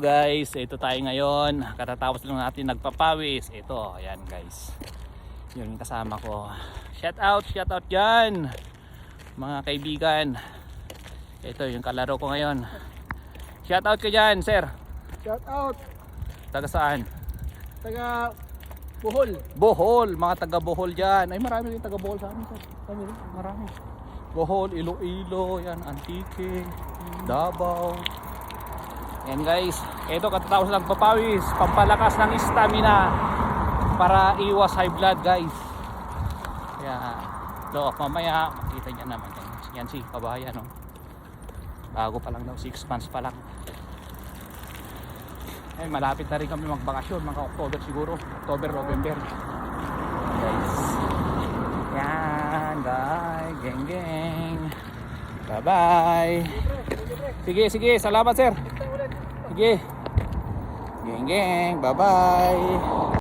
Guys, ito tayo ngayon. Katatapos lang natin nagpapawis. Ito, ayan guys. Yun yung kasama ko. Shout out dyan mga kaibigan. Ito yung kalaro ko ngayon. Shout out ka dyan, sir. Shout out. Taga saan? Taga Bohol. Bohol, mga taga Bohol dyan. Ay, marami rin taga Bohol sa amin, sir. Kami rin, marami. Bohol, Iloilo, yan, Antique, Davao. Yan guys, ito katatapos lang papawis, pampalakas ng stamina para iwas high blood guys. Kaya, mamaya makita niya naman. Yan si kabayan, no? Bago pa lang daw, 6 months pa lang. Eh, malapit na rin kami magbakasyon, mga October siguro, October, November. Guys, yan guys, geng geng. Bye bye. Sige, salamat sir. Sige. Geng geng, bye bye.